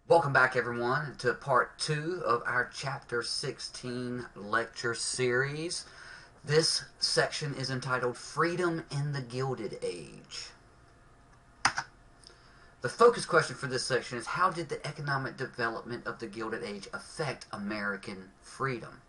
Welcome back, everyone, to part 2 of our Chapter 16 lecture series. This section is entitled Freedom in the Gilded Age. The focus question for this section is, how did the economic development of the Gilded Age affect American freedom?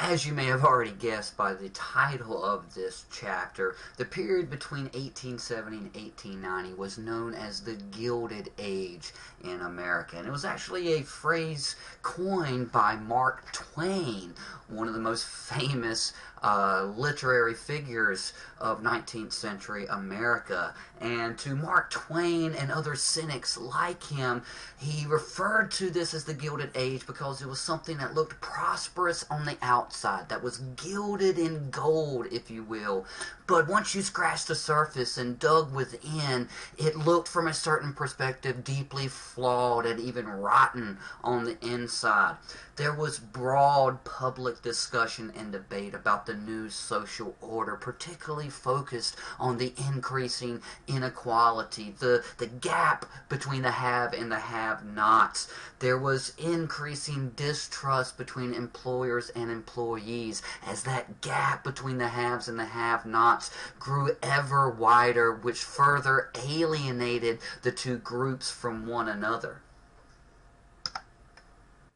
As you may have already guessed by the title of this chapter, the period between 1870 and 1890 was known as the Gilded Age in America. And it was actually a phrase coined by Mark Twain, one of the most famous literary figures of 19th century America. And to Mark Twain and other cynics like him, he referred to this as the Gilded Age because it was something that looked prosperous on the outside, that was gilded in gold, if you will. But once you scratched the surface and dug within, it looked from a certain perspective deeply flawed and even rotten on the inside. There was broad public discussion and debate about the new social order, particularly focused on the increasing inequality, the gap between the have and the have-nots. There was increasing distrust between employers and employees as that gap between the haves and the have-nots grew ever wider, which further alienated the two groups from one another.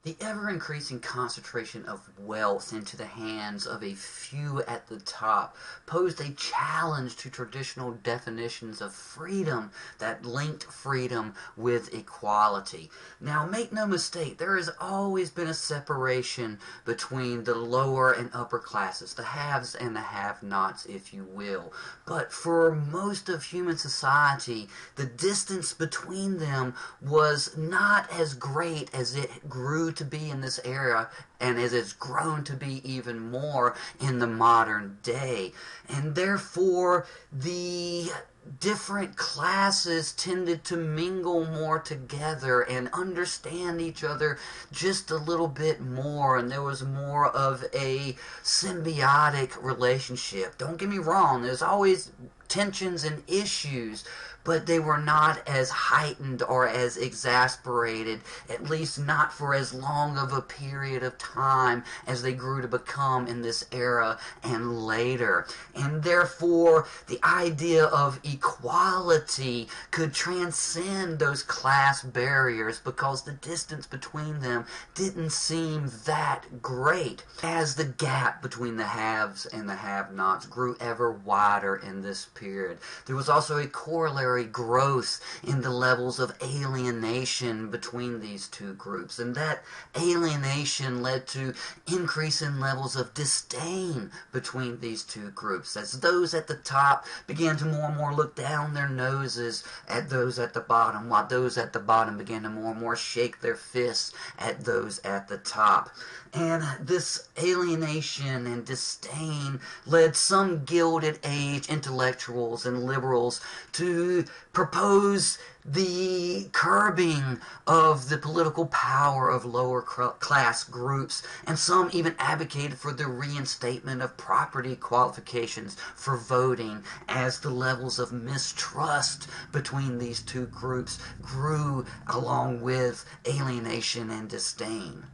The ever-increasing concentration of wealth into the hands of a few at the top posed a challenge to traditional definitions of freedom that linked freedom with equality. Now, make no mistake, there has always been a separation between the lower and upper classes, the haves and the have-nots, if you will. But for most of human society, the distance between them was not as great as it grew to be in this era, and as it's grown to be even more in the modern day. And therefore, the different classes tended to mingle more together and understand each other just a little bit more, and there was more of a symbiotic relationship. Don't get me wrong, there's always tensions and issues, but they were not as heightened or as exasperated, at least not for as long of a period of time as they grew to become in this era and later. And therefore, the idea of equality could transcend those class barriers because the distance between them didn't seem that great. As the gap between the haves and the have-nots grew ever wider in this period, there was also a corollary growth in the levels of alienation between these two groups, and that alienation led to increase in levels of disdain between these two groups, as those at the top began to more and more look down their noses at those at the bottom, while those at the bottom began to more and more shake their fists at those at the top. And this alienation and disdain led some Gilded Age intellectuals and liberals to propose the curbing of the political power of lower class groups, and some even advocated for the reinstatement of property qualifications for voting as the levels of mistrust between these two groups grew along with alienation and disdain.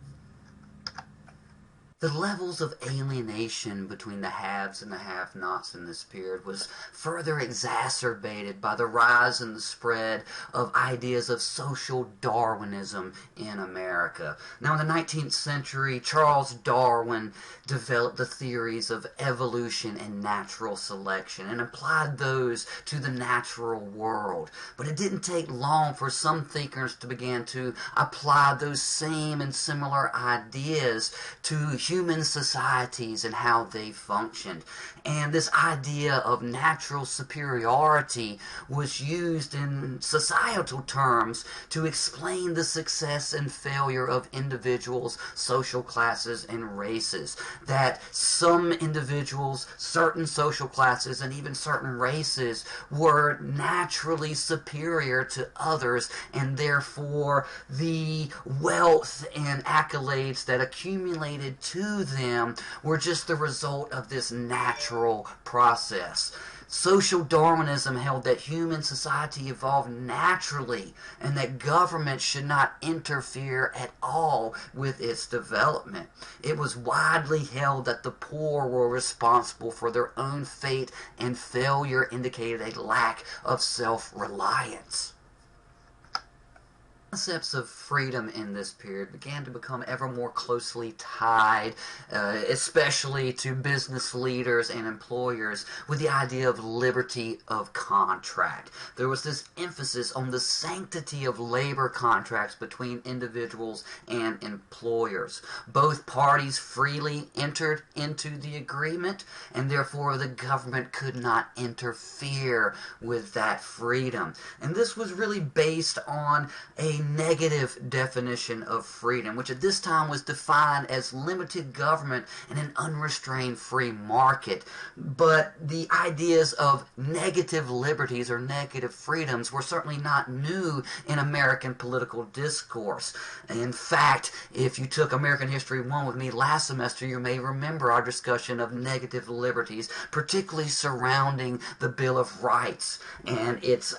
The levels of alienation between the haves and the have-nots in this period was further exacerbated by the rise and the spread of ideas of social Darwinism in America. Now, in the 19th century, Charles Darwin developed the theories of evolution and natural selection and applied those to the natural world. But it didn't take long for some thinkers to begin to apply those same and similar ideas to human societies and how they functioned. And this idea of natural superiority was used in societal terms to explain the success and failure of individuals, social classes, and races. That some individuals, certain social classes, and even certain races were naturally superior to others, and therefore the wealth and accolades that accumulated to them were just the result of this natural process. Social Darwinism held that human society evolved naturally and that government should not interfere at all with its development. It was widely held that the poor were responsible for their own fate, and failure indicated a lack of self-reliance. Concepts of freedom in this period began to become ever more closely tied, especially to business leaders and employers, with the idea of liberty of contract. There was this emphasis on the sanctity of labor contracts between individuals and employers. Both parties freely entered into the agreement, and therefore the government could not interfere with that freedom. And this was really based on a negative definition of freedom, which at this time was defined as limited government and an unrestrained free market. But the ideas of negative liberties or negative freedoms were certainly not new in American political discourse. In fact, if you took American History 1 with me last semester, you may remember our discussion of negative liberties, particularly surrounding the Bill of Rights and its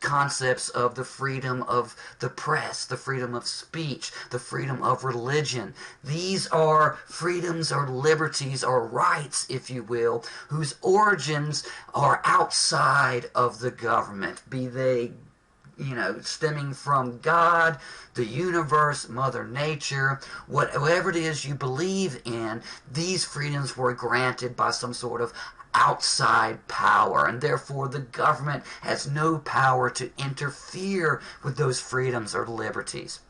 concepts of the freedom of the press, the freedom of speech, the freedom of religion. These are freedoms or liberties or rights, if you will, whose origins are outside of the government, be they stemming from God, the universe, Mother Nature, whatever it is you believe in. These freedoms were granted by some sort of outside power, and therefore the government has no power to interfere with those freedoms or liberties.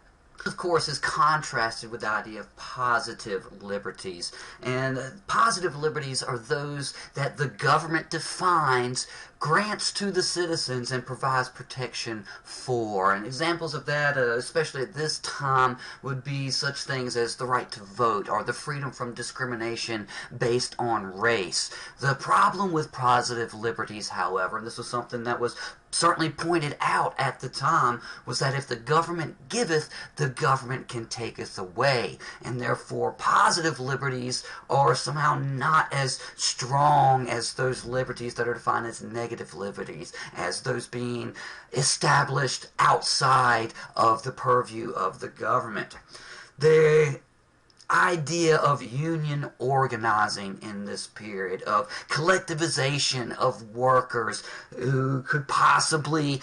Of course, is contrasted with the idea of positive liberties. And positive liberties are those that the government defines, grants to the citizens, and provides protection for. And examples of that, especially at this time, would be such things as the right to vote or the freedom from discrimination based on race. The problem with positive liberties, however, and this was something that was certainly pointed out at the time, was that if the government giveth, the government can taketh away. And therefore, positive liberties are somehow not as strong as those liberties that are defined as negative liberties, as those being established outside of the purview of the government. The idea of union organizing in this period, of collectivization of workers who could possibly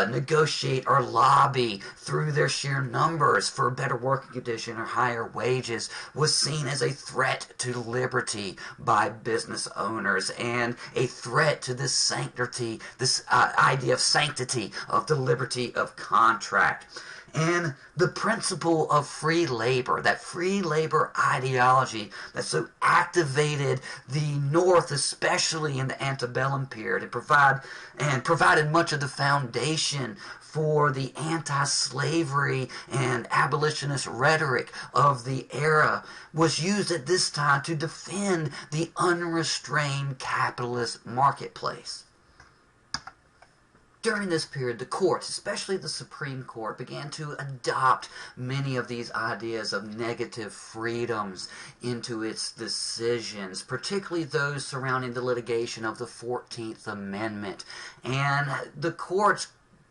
negotiate or lobby through their sheer numbers for better working conditions or higher wages, was seen as a threat to liberty by business owners and a threat to this sanctity, this idea of sanctity of the liberty of contract. And the principle of free labor, that free labor ideology that so activated the North, especially in the antebellum period, and provided much of the foundation for the anti-slavery and abolitionist rhetoric of the era, was used at this time to defend the unrestrained capitalist marketplace. During this period, the courts, especially the Supreme Court, began to adopt many of these ideas of negative freedoms into its decisions, particularly those surrounding the litigation of the 14th Amendment. And the courts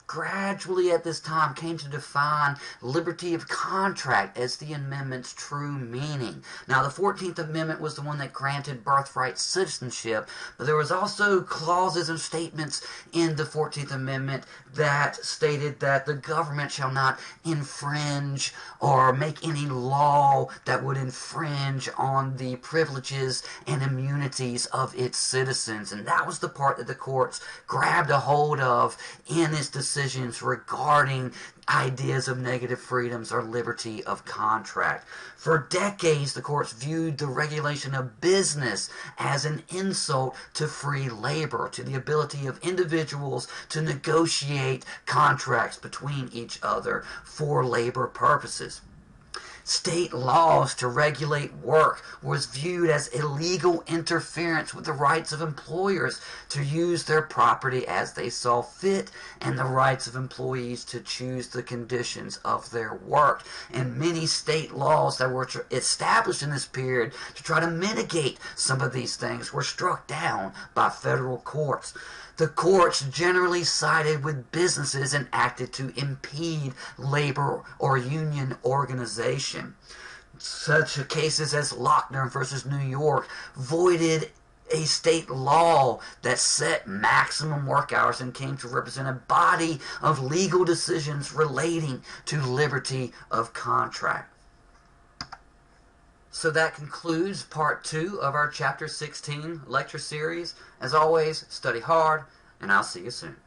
gradually at this time came to define liberty of contract as the amendment's true meaning. Now, the 14th Amendment was the one that granted birthright citizenship, but there was also clauses and statements in the 14th Amendment that stated that the government shall not infringe or make any law that would infringe on the privileges and immunities of its citizens. And that was the part that the courts grabbed a hold of in its decisions regarding ideas of negative freedoms or liberty of contract. For decades, the courts viewed the regulation of business as an insult to free labor, to the ability of individuals to negotiate contracts between each other for labor purposes. State laws to regulate work was viewed as illegal interference with the rights of employers to use their property as they saw fit and the rights of employees to choose the conditions of their work. And many state laws that were established in this period to try to mitigate some of these things were struck down by federal courts. The courts generally sided with businesses and acted to impede labor or union organization. Such cases as Lochner versus New York voided a state law that set maximum work hours and came to represent a body of legal decisions relating to liberty of contract. So that concludes part 2 of our chapter 16 lecture series. As always, study hard, and I'll see you soon.